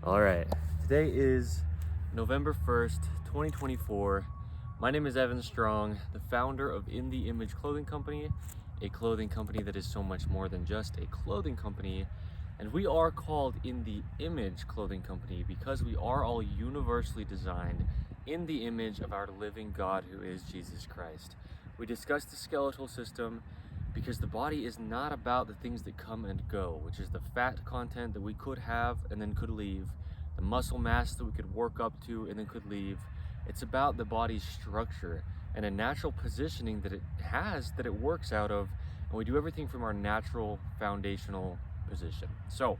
All right, today is November 1st, 2024. My name is Evan Strong, the founder of In the Image Clothing Company, a clothing company that is so much more than just a clothing company. And we are called In the Image Clothing Company because we are all universally designed in the image of our living God, who is Jesus Christ. We discuss the skeletal system because the body is not about the things that come and go, which is the fat content that we could have and then could leave, the muscle mass that we could work up to and then could leave. It's about the body's structure and a natural positioning that it has, that it works out of, and we do everything from our natural foundational position. So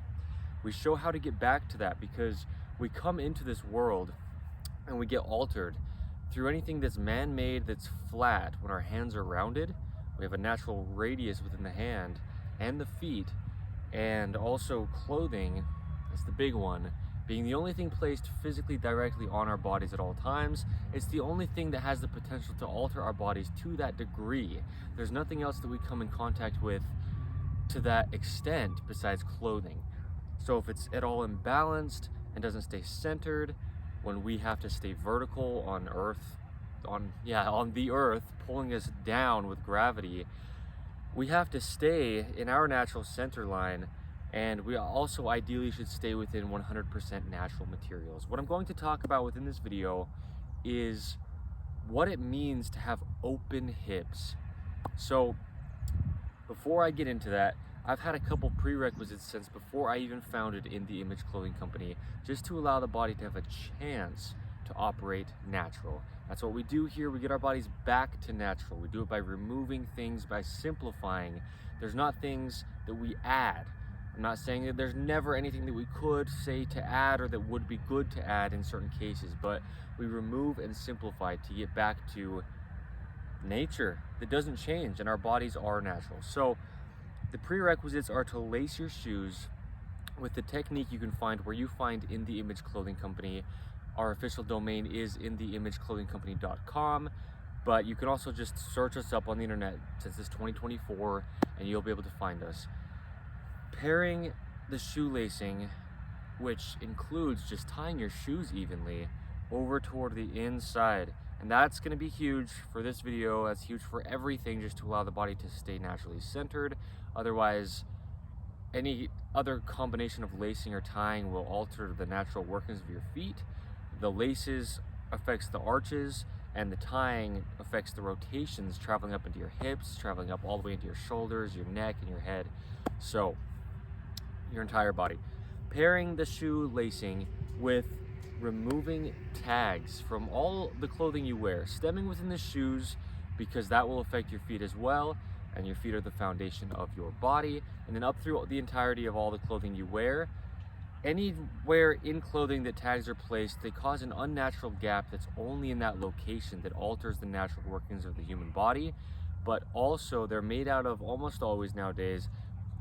we show how to get back to that because we come into this world and we get altered through anything that's man-made, that's flat. When our hands are rounded, we have a natural radius within the hand and the feet, and also clothing is the big one, being the only thing placed physically directly on our bodies at all times. It's the only thing that has the potential to alter our bodies to that degree. There's nothing else that we come in contact with to that extent besides clothing. So if it's at all imbalanced and doesn't stay centered, when we have to stay vertical on earth, on the earth, pulling us down with gravity, we have to stay in our natural center line, and we also ideally should stay within 100% natural materials. What I'm going to talk about within this video is what it means to have open hips. So before I get into that, I've had a couple prerequisites since before I even founded In the Image Clothing Company, just to allow the body to have a chance to operate natural. That's what we do here. We get our bodies back to natural. We do it by removing things, by simplifying. There's not things that we add. I'm not saying that there's never anything that we could say to add or that would be good to add in certain cases, but we remove and simplify to get back to nature that doesn't change, and our bodies are natural. So the prerequisites are to lace your shoes with the technique you can find where you find In the Image Clothing Company. Our official domain is InTheImageClothingCompany.com, but you can also just search us up on the internet since it's 2024 and you'll be able to find us. Pairing the shoelacing, which includes just tying your shoes evenly over toward the inside. And that's going to be huge for this video. That's huge for everything, just to allow the body to stay naturally centered. Otherwise, any other combination of lacing or tying will alter the natural workings of your feet. The laces affects the arches, and the tying affects the rotations traveling up into your hips, traveling up all the way into your shoulders, your neck, and your head. So, your entire body. Pairing the shoe lacing with removing tags from all the clothing you wear, stemming within the shoes, because that will affect your feet as well, and your feet are the foundation of your body, and then up through the entirety of all the clothing you wear. Anywhere in clothing that tags are placed, they cause an unnatural gap that's only in that location that alters the natural workings of the human body. But also they're made out of, almost always nowadays,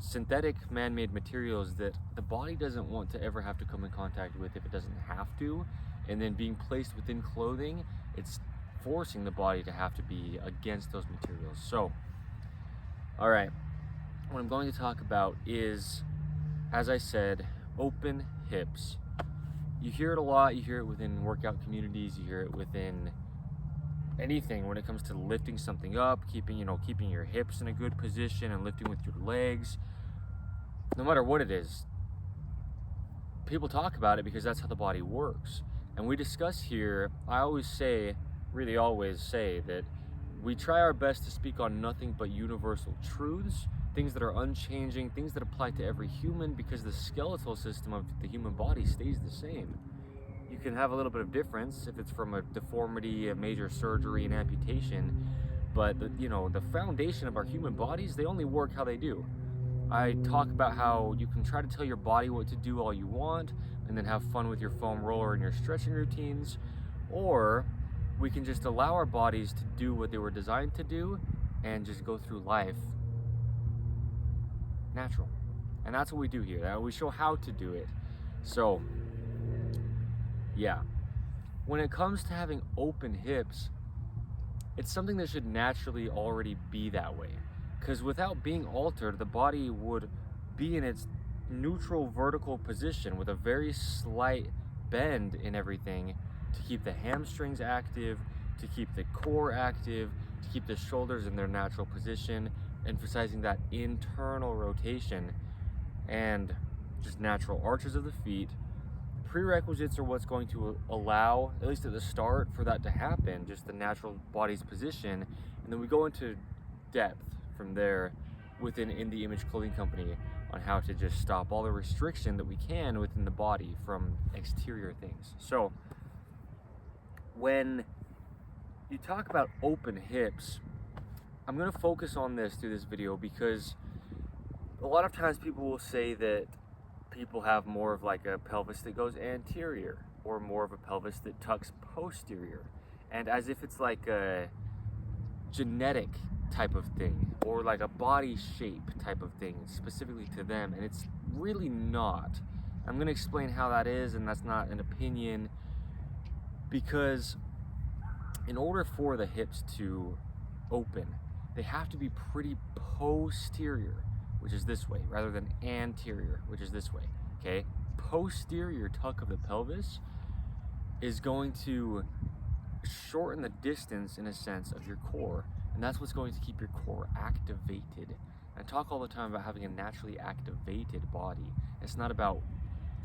synthetic man-made materials that the body doesn't want to ever have to come in contact with if it doesn't have to. And then being placed within clothing, it's forcing the body to have to be against those materials. So, all right, what I'm going to talk about is, as I said, open hips. You hear it a lot. You hear it within workout communities. You hear it within anything when it comes to lifting something up, keeping your hips in a good position and lifting with your legs. No matter what it is, people talk about it because that's how the body works. And we discuss here, I always say that we try our best to speak on nothing but universal truths, things that are unchanging, things that apply to every human, because the skeletal system of the human body stays the same. You can have a little bit of difference if it's from a deformity, a major surgery, an amputation, but the foundation of our human bodies, they only work how they do. I talk about how you can try to tell your body what to do all you want and then have fun with your foam roller and your stretching routines, or we can just allow our bodies to do what they were designed to do and just go through life natural. And that's what we do here. We show how to do it. So, yeah. When it comes to having open hips, it's something that should naturally already be that way. Because without being altered, the body would be in its neutral vertical position with a very slight bend in everything to keep the hamstrings active, to keep the core active, to keep the shoulders in their natural position, emphasizing that internal rotation and just natural arches of the feet. Prerequisites are what's going to allow, at least at the start, for that to happen, just the natural body's position, and then we go into depth from there within In The Image Clothing Company on how to just stop all the restriction that we can within the body from exterior things. So when you talk about open hips, I'm going to focus on this through this video because a lot of times people will say that people have more of like a pelvis that goes anterior or more of a pelvis that tucks posterior, and as if it's like a genetic type of thing or like a body shape type of thing specifically to them, and it's really not. I'm going to explain how that is, and that's not an opinion, because in order for the hips to open, they have to be pretty posterior, which is this way, rather than anterior, which is this way, okay? Posterior tuck of the pelvis is going to shorten the distance, in a sense, of your core, and that's what's going to keep your core activated. I talk all the time about having a naturally activated body. It's not about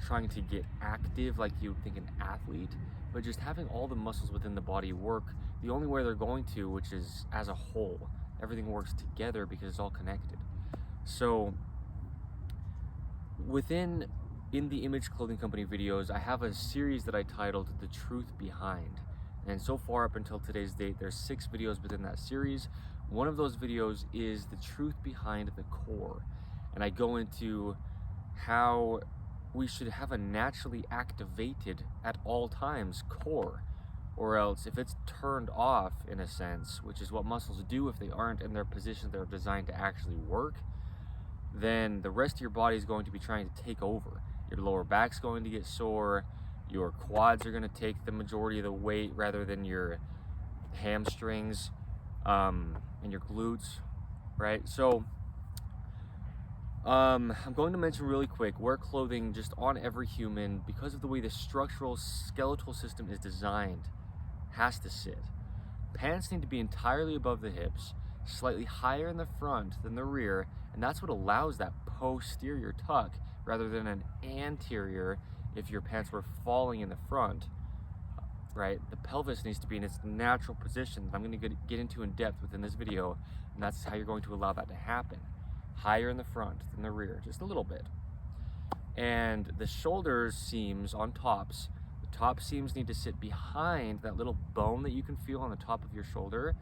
trying to get active like you would think an athlete, but just having all the muscles within the body work the only way they're going to, which is as a whole. Everything works together because it's all connected. So within In The Image Clothing Company videos, I have a series that I titled The Truth Behind. And so far up until today's date, there's 6 videos within that series. One of those videos is the truth behind the core. And I go into how we should have a naturally activated at all times core, or else if it's turned off, in a sense, which is what muscles do if they aren't in their position they're designed to actually work, then the rest of your body is going to be trying to take over. Your lower back's going to get sore, your quads are going to take the majority of the weight rather than your hamstrings and your glutes, right? So I'm going to mention really quick, wear clothing just on every human, because of the way the structural skeletal system is designed, has to sit. Pants need to be entirely above the hips, slightly higher in the front than the rear, and that's what allows that posterior tuck rather than an anterior if your pants were falling in the front, right? The pelvis needs to be in its natural position that I'm going to get into in depth within this video, and that's how you're going to allow that to happen. Higher in the front than the rear, just a little bit. And the shoulder seams on tops, the top seams need to sit behind that little bone that you can feel on the top of your shoulder,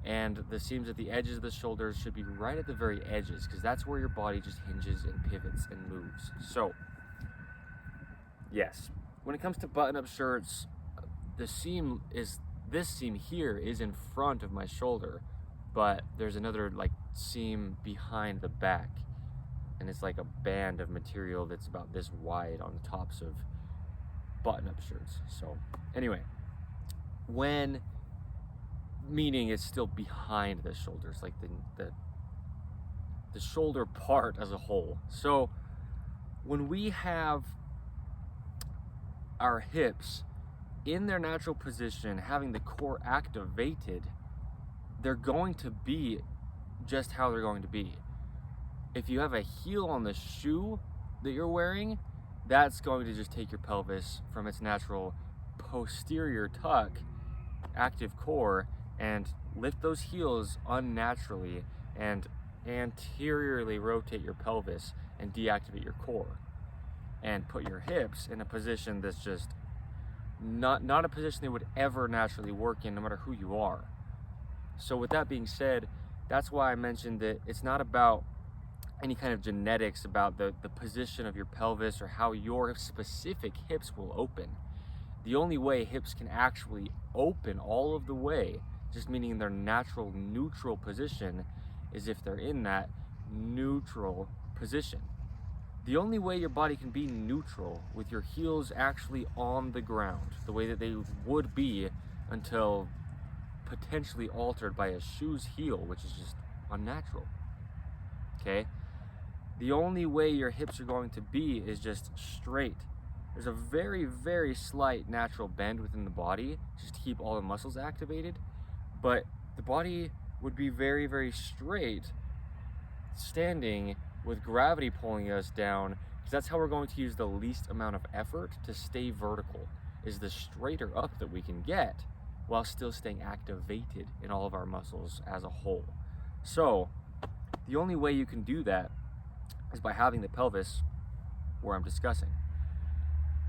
and the seams at the edges of the shoulders should be right at the very edges, because that's where your body just hinges and pivots and moves. So yes, when it comes to button-up shirts, this seam here is in front of my shoulder, but there's another like seam behind the back, and it's like a band of material that's about this wide on the tops of button-up shirts. So anyway, when meaning it's still behind the shoulders, like the shoulder part as a whole. So when we have our hips in their natural position, having the core activated, they're going to be just how they're going to be. If you have a heel on the shoe that you're wearing, that's going to just take your pelvis from its natural posterior tuck, active core, and lift those heels unnaturally and anteriorly rotate your pelvis and deactivate your core, and put your hips in a position that's just not a position they would ever naturally work in, no matter who you are. So with that being said, that's why I mentioned that it's not about any kind of genetics about the position of your pelvis or how your specific hips will open. The only way hips can actually open all of the way, just meaning in their natural neutral position, is if they're in that neutral position. The only way your body can be neutral with your heels actually on the ground, the way that they would be until potentially altered by a shoe's heel, which is just unnatural, okay? The only way your hips are going to be is just straight. There's a very, very slight natural bend within the body just to keep all the muscles activated, but the body would be very, very straight standing with gravity pulling us down, because that's how we're going to use the least amount of effort to stay vertical, is the straighter up that we can get while still staying activated in all of our muscles as a whole. So the only way you can do that is by having the pelvis where I'm discussing.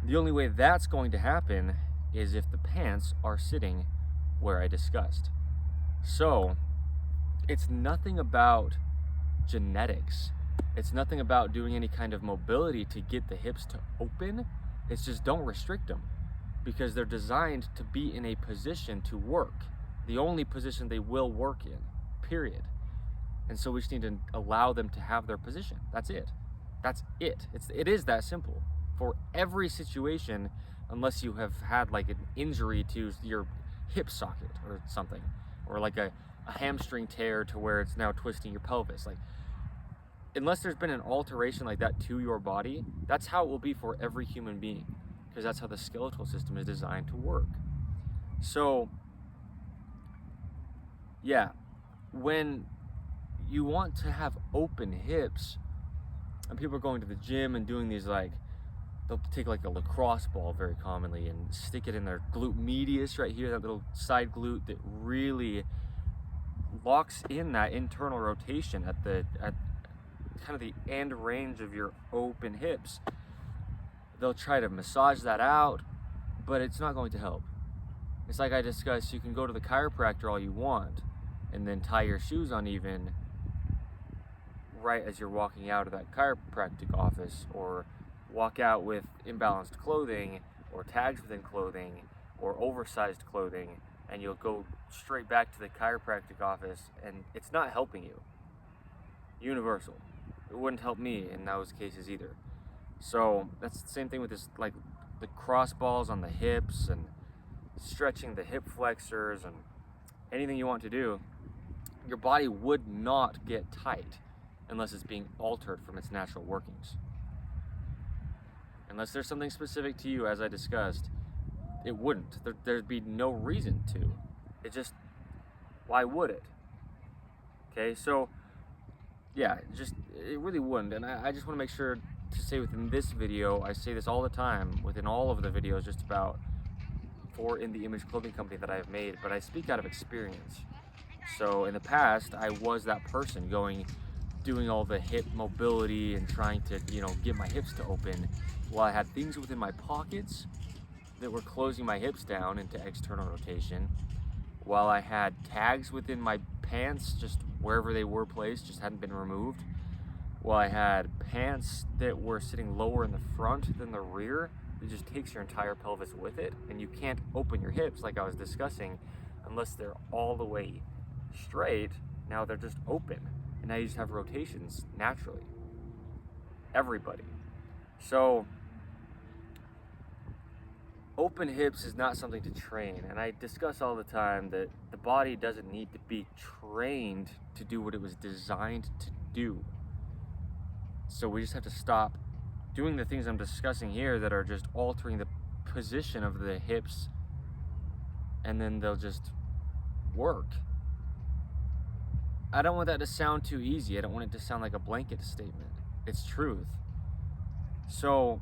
The only way that's going to happen is if the pants are sitting where I discussed. So it's nothing about genetics. It's nothing about doing any kind of mobility to get the hips to open. It's just don't restrict them, because they're designed to be in a position to work. The only position they will work in, period. And so we just need to allow them to have their position. That's it. That's it. It is that simple for every situation, unless you have had like an injury to your hip socket or something, or like a hamstring tear to where it's now twisting your pelvis. Like, unless there's been an alteration like that to your body, that's how it will be for every human being, because that's how the skeletal system is designed to work. So yeah, when you want to have open hips, and people are going to the gym and doing these, like, they'll take like a lacrosse ball very commonly and stick it in their glute medius right here, that little side glute that really locks in that internal rotation at kind of the end range of your open hips. They'll try to massage that out, but it's not going to help. It's like I discussed, you can go to the chiropractor all you want and then tie your shoes uneven right as you're walking out of that chiropractic office, or walk out with imbalanced clothing or tags within clothing or oversized clothing, and you'll go straight back to the chiropractic office and it's not helping you. Universal. It wouldn't help me in those cases either. So that's the same thing with this, like the cross balls on the hips and stretching the hip flexors and anything you want to do. Your body would not get tight unless it's being altered from its natural workings. Unless there's something specific to you, as I discussed, it wouldn't. There'd be no reason to. It just, why would it? Okay, so yeah, it really wouldn't. And I just want to make sure to say within this video, I say this all the time within all of the videos just about for In the Image Clothing Company that I have made, but I speak out of experience. So in the past, I was that person doing all the hip mobility and trying to, get my hips to open, while I had things within my pockets that were closing my hips down into external rotation, while I had tags within my pants, just wherever they were placed, just hadn't been removed, while I had pants that were sitting lower in the front than the rear. It just takes your entire pelvis with it, and you can't open your hips like I was discussing unless they're all the way straight. Now they're just open, and now you just have rotations naturally. Everybody. So open hips is not something to train, and I discuss all the time that the body doesn't need to be trained to do what it was designed to do. So we just have to stop doing the things I'm discussing here that are just altering the position of the hips, and then they'll just work. I don't want that to sound too easy. I don't want it to sound like a blanket statement. It's truth. So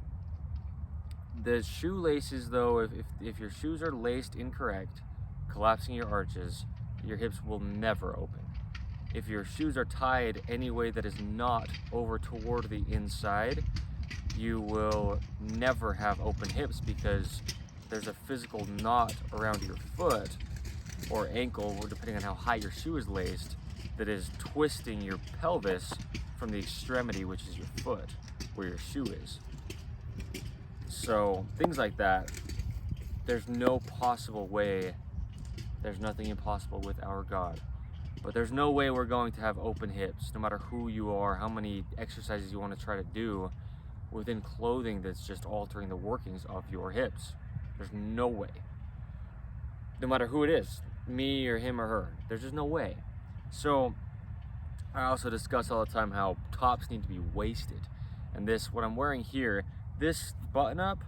the shoelaces, though, if your shoes are laced incorrect, collapsing your arches, your hips will never open. If your shoes are tied any way that is not over toward the inside, you will never have open hips, because there's a physical knot around your foot or ankle, depending on how high your shoe is laced, that is twisting your pelvis from the extremity, which is your foot, where your shoe is. So things like that, there's no possible way, there's nothing impossible with our God, but there's no way we're going to have open hips, no matter who you are, how many exercises you want to try to do within clothing that's just altering the workings of your hips. There's no way. No matter who it is, me or him or her, there's just no way. So I also discuss all the time how tops need to be waisted. And this, what I'm wearing here, this button up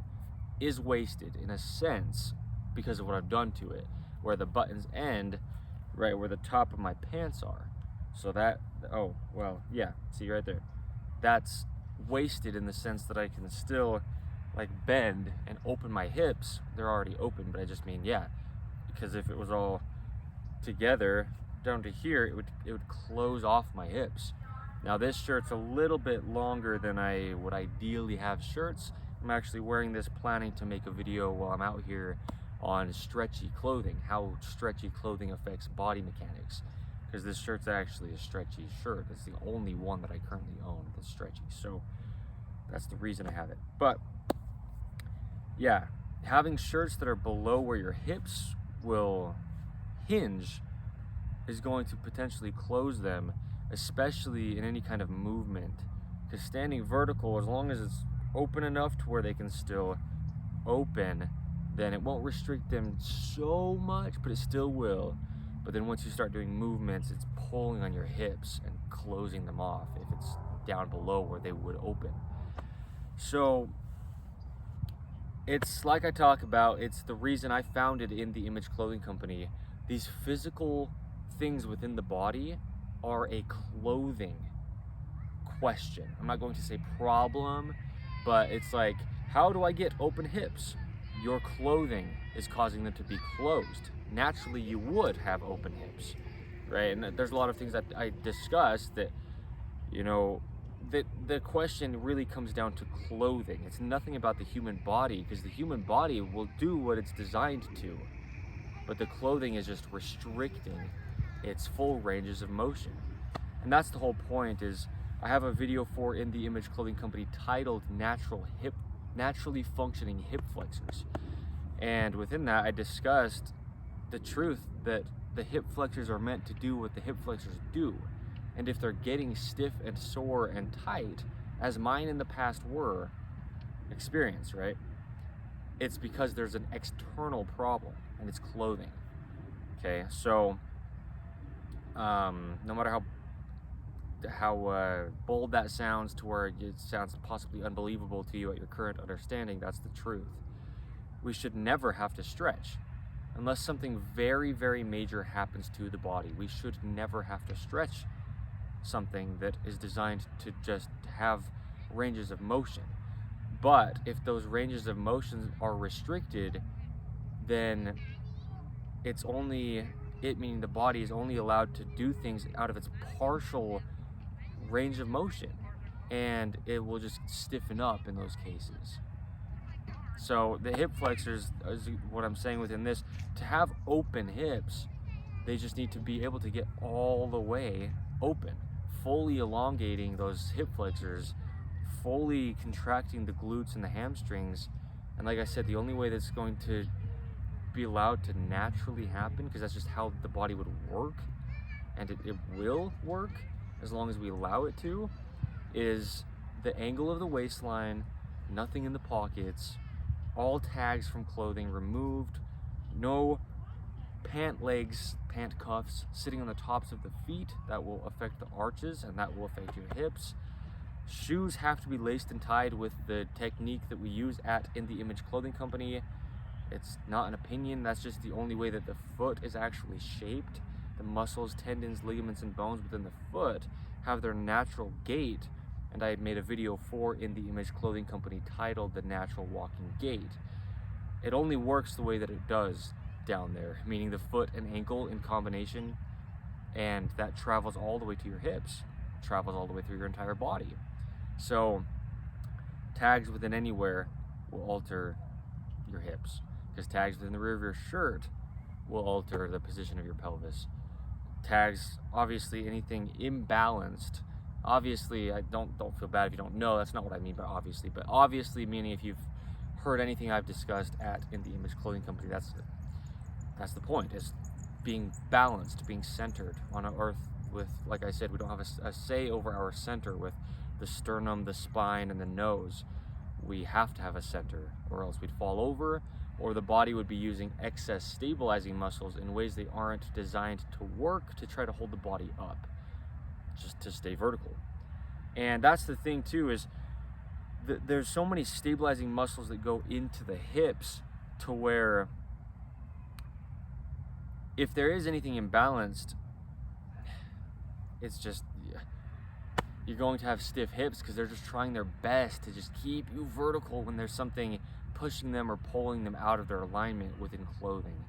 is waisted in a sense because of what I've done to it, where the buttons end right where the top of my pants are. So that, oh, well, yeah, see right there. That's waisted in the sense that I can still like bend and open my hips. They're already open, but I just mean, yeah, because if it was all together down to here, it would close off my hips. Now this shirt's a little bit longer than I would ideally have shirts. I'm actually wearing this planning to make a video while I'm out here on stretchy clothing, how stretchy clothing affects body mechanics. Because this shirt's actually a stretchy shirt. It's the only one that I currently own that's stretchy. So that's the reason I have it. But yeah, having shirts that are below where your hips will hinge is going to potentially close them, especially in any kind of movement. Because standing vertical, as long as it's open enough to where they can still open, then it won't restrict them so much, but it still will. But then once you start doing movements, it's pulling on your hips and closing them off if it's down below where they would open. So it's like I talk about, it's the reason I founded In The Image Clothing Company. These physical things within the body are a clothing question. I'm not going to say problem, but it's like, how do I get open hips? Your clothing is causing them to be closed. Naturally, you would have open hips, right? And there's a lot of things that I discussed that, you know, that the question really comes down to clothing. It's nothing about the human body, because the human body will do what it's designed to, but the clothing is just restricting its full ranges of motion. And that's the whole point. Is I have a video for In The Image Clothing Company titled Naturally Functioning Hip Flexors. And within that, I discussed the truth that the hip flexors are meant to do what the hip flexors do. And if they're getting stiff and sore and tight, as mine in the past were experienced, right? It's because there's an external problem, and it's clothing. Okay, so no matter how bold that sounds, to where it sounds possibly unbelievable to you at your current understanding, that's the truth. We should never have to stretch. Unless something very, very major happens to the body, we should never have to stretch something that is designed to just have ranges of motion. But if those ranges of motion are restricted, then meaning the body is only allowed to do things out of its partial range of motion, and it will just stiffen up in those cases. So the hip flexors is what I'm saying within this. To have open hips, they just need to be able to get all the way open, fully elongating those hip flexors, fully contracting the glutes and the hamstrings. And like I said, the only way that's going to be allowed to naturally happen, because that's just how the body would work, and it will work as long as we allow it to, is the angle of the waistline, nothing in the pockets, all tags from clothing removed, no pant legs, pant cuffs sitting on the tops of the feet. That will affect the arches, and that will affect your hips. Shoes have to be laced and tied with the technique that we use at In The Image Clothing Company. It's not an opinion, that's just the only way that the foot is actually shaped. The muscles, tendons, ligaments, and bones within the foot have their natural gait, and I made a video for In The Image Clothing Company titled The Natural Walking Gait. It only works the way that it does down there, meaning the foot and ankle in combination, and that travels all the way to your hips, travels all the way through your entire body. So tags within anywhere will alter your hips, because tags within the rear of your shirt will alter the position of your pelvis. Tags, obviously anything imbalanced, obviously, I don't feel bad if you don't know, that's not what I mean by obviously, but obviously meaning if you've heard anything I've discussed at In The Image Clothing Company, that's the point, is being balanced, being centered on earth. With, like I said, we don't have a say over our center with the sternum, the spine, and the nose. We have to have a center, or else we'd fall over, or the body would be using excess stabilizing muscles in ways they aren't designed to work to try to hold the body up. just to stay vertical. And that's the thing too, is there's so many stabilizing muscles that go into the hips to where if there is anything imbalanced, it's just, you're going to have stiff hips because they're just trying their best to just keep you vertical when there's something pushing them or pulling them out of their alignment within clothing.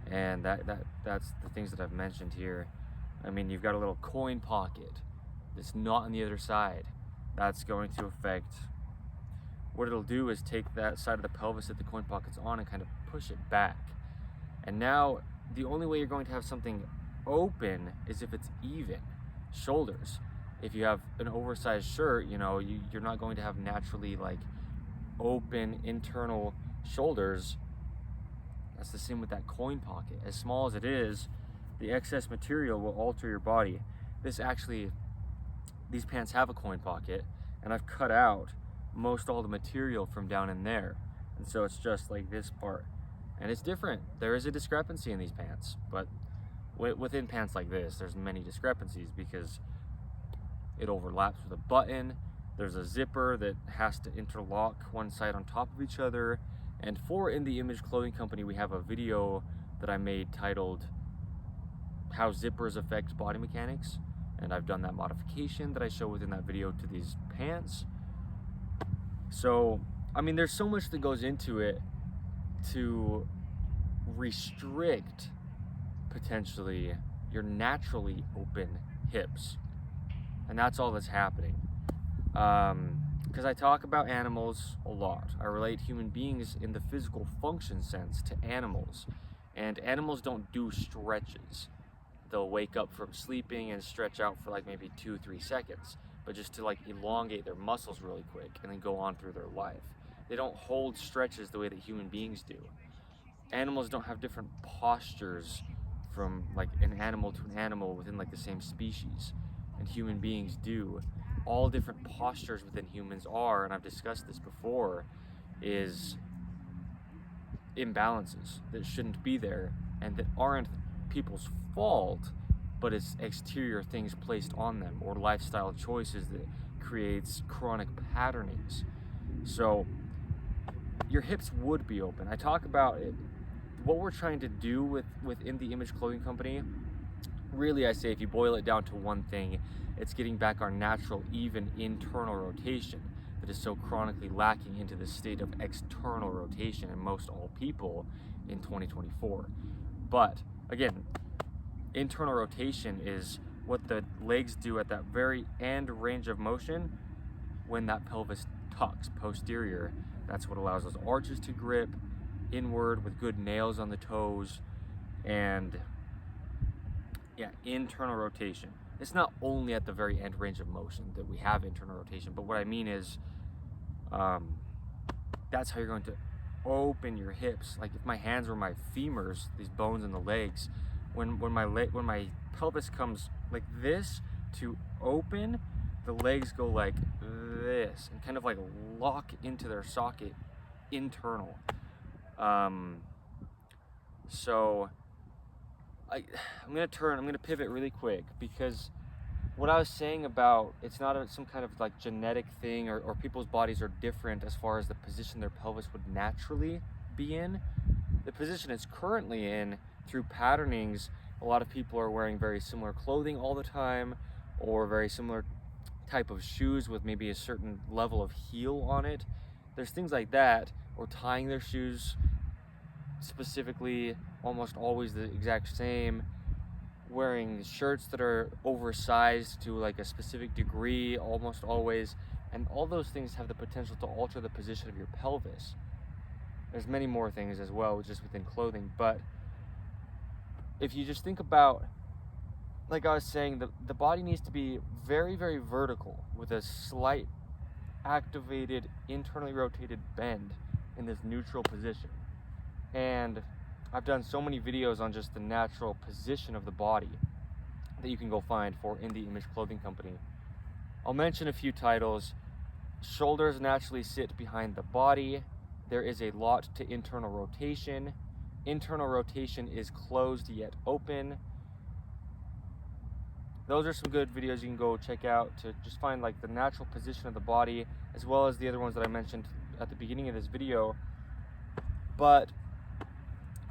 And that's the things that I've mentioned here. I mean, you've got a little coin pocket that's not on the other side. That's going to affect, what it'll do is take that side of the pelvis that the coin pocket's on and kind of push it back. And now the only way you're going to have something open is if it's even. Shoulders. If you have an oversized shirt, you know, you're not going to have naturally like open internal shoulders. That's the same with that coin pocket. As small as it is, the excess material will alter your body. These pants have a coin pocket, and I've cut out most all the material from down in there. And so it's just like this part. And it's different. There is a discrepancy in these pants, but within pants like this, there's many discrepancies because it overlaps with a button. There's a zipper that has to interlock one side on top of each other. And for In The Image Clothing Company, we have a video that I made titled How Zippers Affect Body Mechanics. And I've done that modification that I show within that video to these pants. So, I mean, there's so much that goes into it to restrict potentially your naturally open hips. And that's all that's happening. Because I talk about animals a lot. I relate human beings in the physical function sense to animals. And animals don't do stretches. They'll wake up from sleeping and stretch out for like maybe 2-3 seconds, but just to like elongate their muscles really quick and then go on through their life. They don't hold stretches the way that human beings do. Animals don't have different postures from like an animal to an animal within like the same species, and human beings do. All different postures within humans are, and I've discussed this before, is imbalances that shouldn't be there and that aren't people's fault, but it's exterior things placed on them or lifestyle choices that creates chronic patternings. So your hips would be open. I talk about it, what we're trying to do within the Image Clothing Company. Really, I say if you boil it down to one thing, it's getting back our natural, even internal rotation that is so chronically lacking into the state of external rotation in most all people in 2024. But again, internal rotation is what the legs do at that very end range of motion when that pelvis tucks posterior. That's what allows those arches to grip inward with good nails on the toes. And yeah, internal rotation. It's not only at the very end range of motion that we have internal rotation, but what I mean is that's how you're going to open your hips. Like if my hands were my femurs, these bones in the legs, when my pelvis comes like this to open, the legs go like this and kind of like lock into their socket internal. So I'm gonna pivot really quick, because what I was saying about it's not some kind of like genetic thing or people's bodies are different as far as the position their pelvis would naturally be in. The position it's currently in through patternings, a lot of people are wearing very similar clothing all the time, or very similar type of shoes with maybe a certain level of heel on it. There's things like that, or tying their shoes specifically almost always the exact same, wearing shirts that are oversized to like a specific degree almost always, and all those things have the potential to alter the position of your pelvis. There's many more things as well just within clothing, but if you just think about, like I was saying, the body needs to be very, very vertical with a slight activated, internally rotated bend in this neutral position. And I've done so many videos on just the natural position of the body that you can go find for In The Image Clothing Company. I'll mention a few titles. Shoulders naturally sit behind the body. There is a lot to internal rotation. Internal rotation is closed yet open. those are some good videos you can go check out to just find like the natural position of the body, as well as the other ones that I mentioned at the beginning of this video. But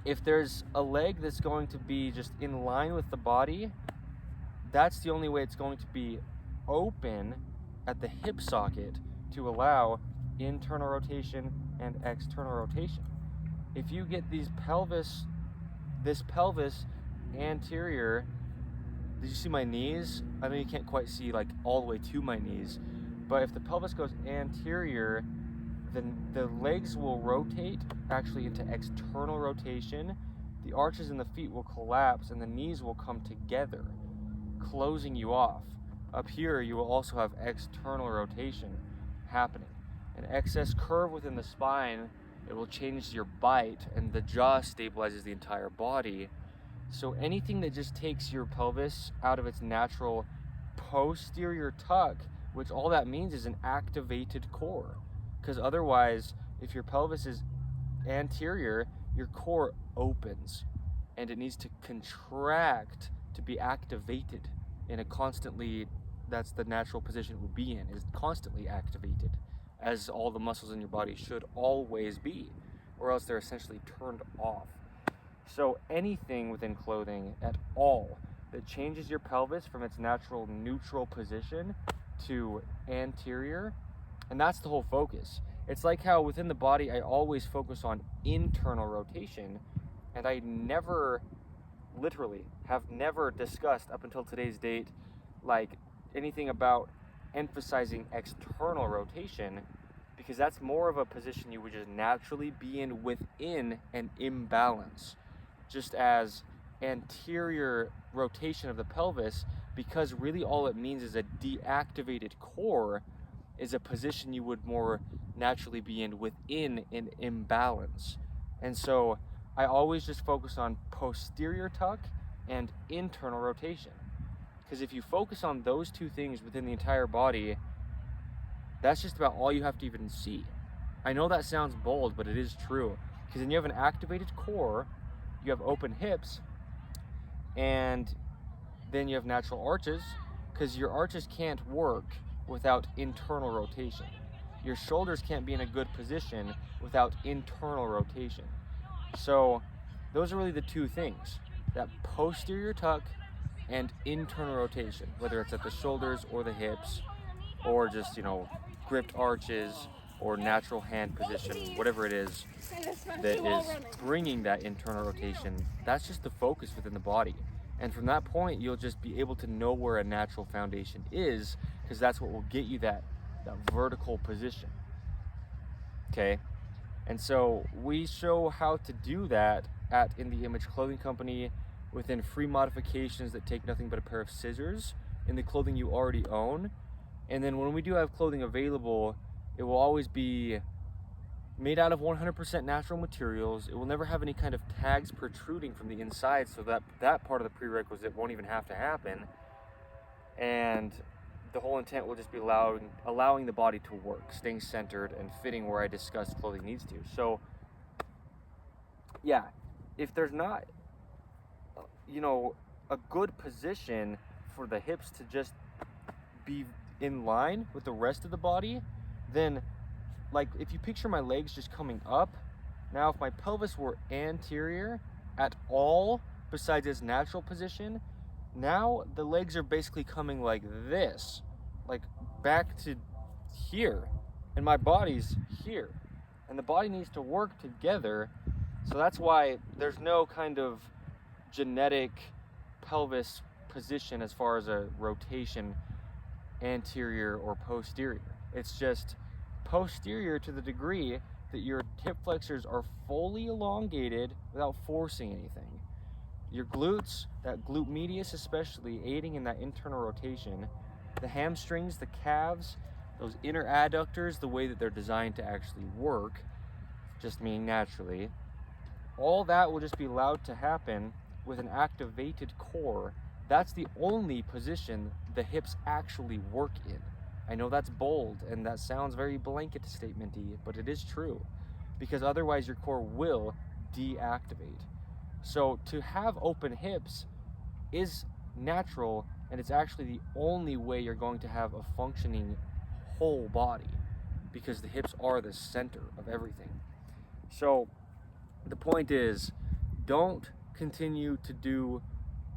if there's a leg that's going to be just in line with the body, that's the only way it's going to be open at the hip socket to allow internal rotation and external rotation. If you get this pelvis anterior, did you see my knees? I know you can't quite see like all the way to my knees, but if the pelvis goes anterior, then the legs will rotate actually into external rotation. The arches in the feet will collapse and the knees will come together, closing you off. Up here, you will also have external rotation happening. An excess curve within the spine, it will change your bite, and the jaw stabilizes the entire body. So anything that just takes your pelvis out of its natural posterior tuck, which all that means is an activated core. Because otherwise, if your pelvis is anterior, your core opens and it needs to contract to be activated in a constantly, that's the natural position it would be in, is constantly activated, as all the muscles in your body should always be, or else they're essentially turned off. So anything within clothing at all that changes your pelvis from its natural neutral position to anterior, and that's the whole focus. It's like how within the body I always focus on internal rotation, and I never, literally, have never discussed up until today's date like anything about emphasizing external rotation, because that's more of a position you would just naturally be in within an imbalance. Just as anterior rotation of the pelvis, because really all it means is a deactivated core, is a position you would more naturally be in within an imbalance. And so I always just focus on posterior tuck and internal rotation, because if you focus on those two things within the entire body, that's just about all you have to even see. I know that sounds bold, but it is true, because then you have an activated core, you have open hips, and then you have natural arches, because your arches can't work without internal rotation. Your shoulders can't be in a good position without internal rotation. So those are really the two things, that posterior tuck and internal rotation, whether it's at the shoulders or the hips, or just, gripped arches or natural hand position, whatever it is that is bringing that internal rotation. That's just the focus within the body. And from that point, you'll just be able to know where a natural foundation is, because that's what will get you that vertical position. Okay? And so we show how to do that at In The Image Clothing Company within free modifications that take nothing but a pair of scissors in the clothing you already own. And then when we do have clothing available, it will always be made out of 100% natural materials. It will never have any kind of tags protruding from the inside, so that part of the prerequisite won't even have to happen. And the whole intent will just be allowing the body to work, staying centered and fitting where I discussed clothing needs to. So yeah, if there's not a good position for the hips to just be in line with the rest of the body, then like if you picture my legs just coming up, now if my pelvis were anterior at all besides its natural position, now the legs are basically coming like this, like back to here, and my body's here, and the body needs to work together. So that's why there's no kind of genetic pelvis position as far as a rotation anterior or posterior. It's just posterior to the degree that your hip flexors are fully elongated without forcing anything. Your glutes, that glute medius especially, aiding in that internal rotation. The hamstrings, the calves, those inner adductors, the way that they're designed to actually work, just meaning naturally, all that will just be allowed to happen with an activated core. That's the only position the hips actually work in. I know that's bold and that sounds very blanket statement-y, but it is true, because otherwise your core will deactivate. So to have open hips is natural and it's actually the only way you're going to have a functioning whole body, because the hips are the center of everything. So the point is, don't continue to do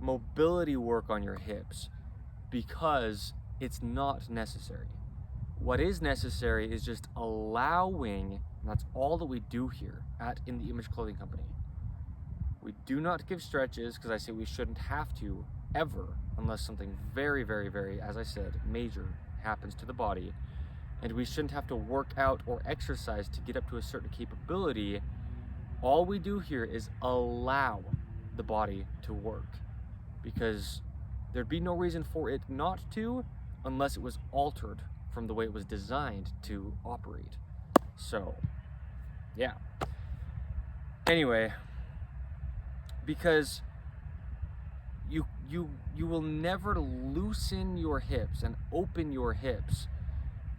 mobility work on your hips because it's not necessary. What is necessary is just allowing, and that's all that we do here at In the Image Clothing Company. We do not give stretches because I say we shouldn't have to ever, unless something very, very, very, as I said, major happens to the body. And we shouldn't have to work out or exercise to get up to a certain capability. All we do here is allow the body to work, because there'd be no reason for it not to unless it was altered from the way it was designed to operate. So, yeah. Anyway, because you will never loosen your hips and open your hips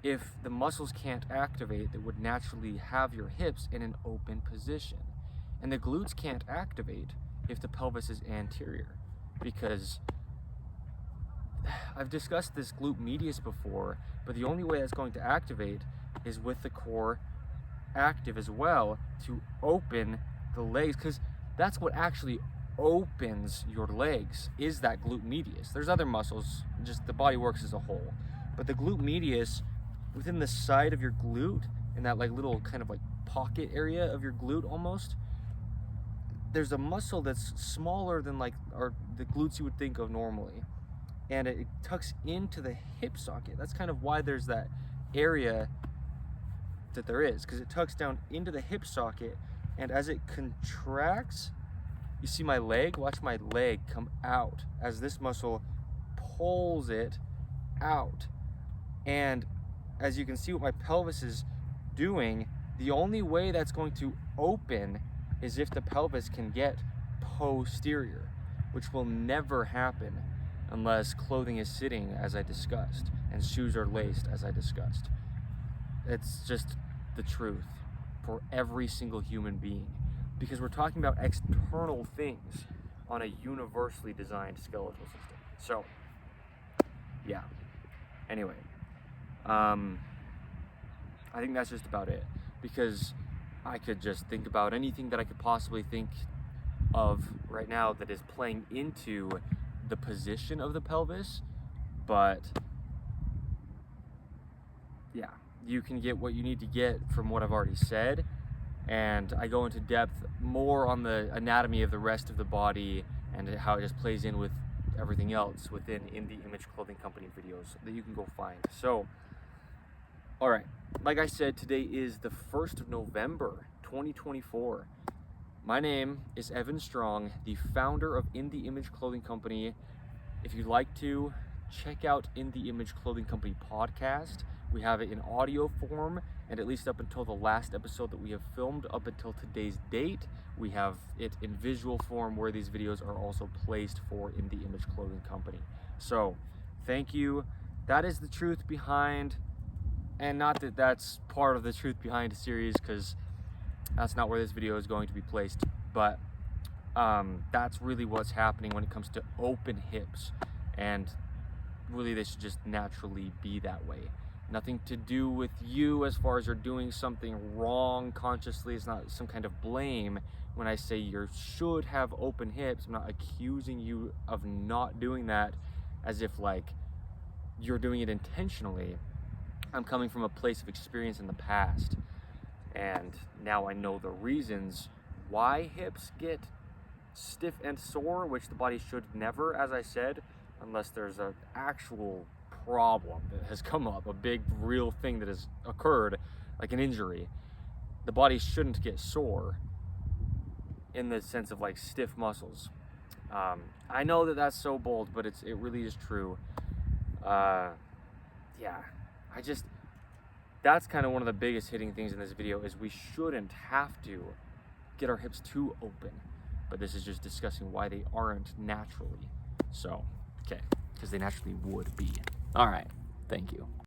if the muscles can't activate that would naturally have your hips in an open position. And the glutes can't activate if the pelvis is anterior, because I've discussed this glute medius before, but the only way that's going to activate is with the core active as well to open the legs, because that's what actually opens your legs, is that glute medius. There's other muscles, just the body works as a whole, but the glute medius, within the side of your glute, in that like little kind of like pocket area of your glute almost, there's a muscle that's smaller than like the glutes you would think of normally, and it tucks into the hip socket. That's kind of why there's that area that there is, because it tucks down into the hip socket, and as it contracts, you see my leg? Watch my leg come out as this muscle pulls it out. And as you can see what my pelvis is doing, the only way that's going to open is if the pelvis can get posterior, which will never happen unless clothing is sitting, as I discussed, and shoes are laced, as I discussed. It's just the truth for every single human being, because we're talking about external things on a universally designed skeletal system. So, yeah. Anyway, I think that's just about it, because I could just think about anything that I could possibly think of right now that is playing into the position of the pelvis, but yeah, you can get what you need to get from what I've already said, and I go into depth more on the anatomy of the rest of the body and how it just plays in with everything else within In the Image Clothing Company videos that you can go find. So, all right, like I said, today is the 1st of November, 2024. My name is Evan Strong, the founder of In the Image Clothing Company. If you'd like to, check out In the Image Clothing Company podcast. We have it in audio form, and at least up until the last episode that we have filmed up until today's date, we have it in visual form where these videos are also placed for In the Image Clothing Company. So, thank you. That is the truth behind, and not that that's part of the truth behind a series, because that's not where this video is going to be placed, but that's really what's happening when it comes to open hips, and really they should just naturally be that way. Nothing to do with you as far as you're doing something wrong consciously. It's not some kind of blame when I say you should have open hips. I'm not accusing you of not doing that as if like you're doing it intentionally. I'm coming from a place of experience in the past, and now I know the reasons why hips get stiff and sore, which the body should never, as I said, unless there's an actual problem that has come up, a big real thing that has occurred, like an injury. The body shouldn't get sore in the sense of like stiff muscles. I know that that's so bold, but it really is true. Yeah, that's kind of one of the biggest hitting things in this video, is we shouldn't have to get our hips too open, but this is just discussing why they aren't naturally so. Okay, because they naturally would be. All right, thank you.